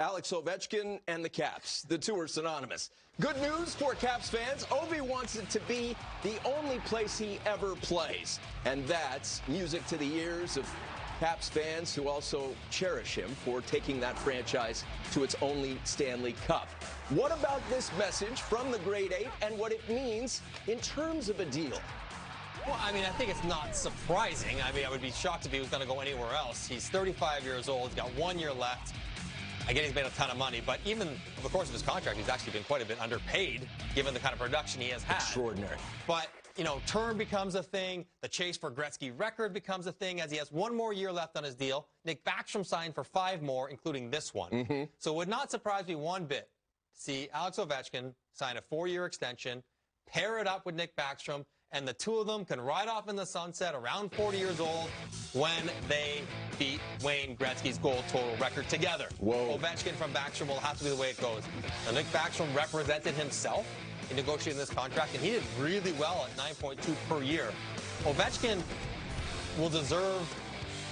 Alex Ovechkin and the Caps. The two are synonymous. Good news for Caps fans. Ovi wants it to be the only place he ever plays. And that's music to the ears of Caps fans who also cherish him for taking that franchise to its only Stanley Cup. What about this message from the Great Eight and what it means in terms of a deal? Well, I mean, I think it's not surprising. I mean, I would be shocked if he was going to go anywhere else. He's 35 years old. He's got 1 year left. Again, he's made a ton of money, but even over the course of his contract, he's actually been quite a bit underpaid, given the kind of production he has had. Extraordinary. But, you know, term becomes a thing. The chase for Gretzky record becomes a thing as he has 1 more year left on his deal. Nick Backstrom signed for 5 more, including this one. So it would not surprise me one bit to see Alex Ovechkin sign a 4-year extension, pair it up with Nick Backstrom, and the two of them can ride off in the sunset around 40 years old when they beat Wayne Gretzky's goal total record together. Whoa. Ovechkin from Backstrom will have to be the way it goes. Now, Nick Backstrom represented himself in negotiating this contract, and he did really well at 9.2 per year. Ovechkin will deserve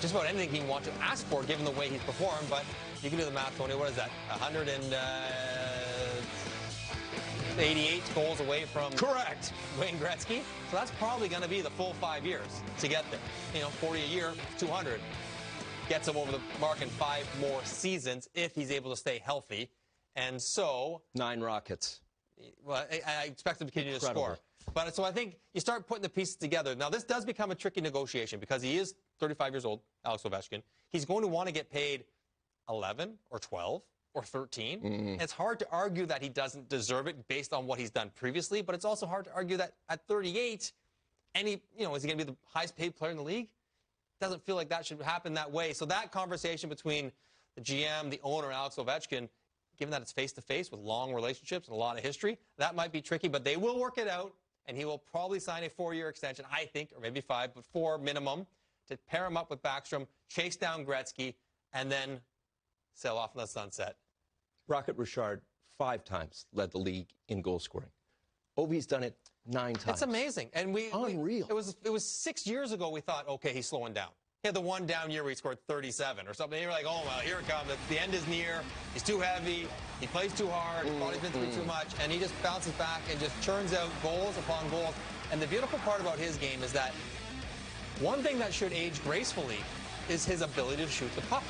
just about anything he wants to ask for, given the way he's performed, but you can do the math, Tony. What is that? 188 goals away from Correct. Wayne Gretzky. So that's probably going to be the full 5 years to get there. You know, 40 a year, 200. Gets him over the mark in 5 more seasons if he's able to stay healthy. And so 9 Rockets. Well, I expect him to continue to score. But so I think you start putting the pieces together. Now, this does become a tricky negotiation because he is 35 years old, Alex Ovechkin. He's going to want to get paid 11 or 12 or 13. It's hard to argue that he doesn't deserve it based on what he's done previously, but it's also hard to argue that at 38, is he going to be the highest paid player in the league? Doesn't feel like that should happen that way. So that conversation between the GM, the owner, Alex Ovechkin, given that it's face-to-face with long relationships and a lot of history, that might be tricky, but they will work it out, and he will probably sign a 4-year extension, I think, or maybe 5, but 4 minimum, to pair him up with Backstrom, chase down Gretzky, and then sail off in the sunset. Rocket Richard 5 times led the league in goal scoring. Ovi's done it 9 times. It's amazing. And Unreal. It was 6 years ago we thought, okay, he's slowing down. He had the one down year where he scored 37 or something. And you're like, oh, well, here it comes. The end is near. He's too heavy. He plays too hard. His body's been through too much. And he just bounces back and just churns out goals upon goals. And the beautiful part about his game is that one thing that should age gracefully is his ability to shoot the puck.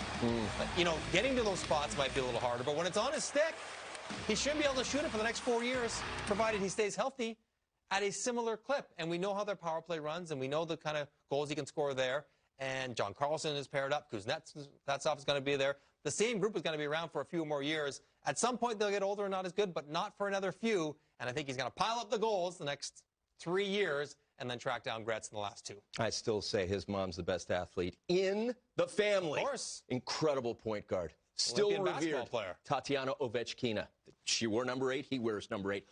You know, getting to those spots might be a little harder, but when it's on his stick, he should be able to shoot it for the next 4 years, provided he stays healthy at a similar clip. And we know how their power play runs, and we know the kind of goals he can score there. And John Carlson is paired up. Kuznetsov is going to be there. The same group is going to be around for a few more years. At some point, they'll get older and not as good, but not for another few. And I think he's going to pile up the goals the next 3 years and then track down Gretz in the last 2. I still say his mom's the best athlete in the family. Of course. Incredible point guard. Still Olympian revered. basketball player. Tatiana Ovechkina. She wore number 8. He wears number 8.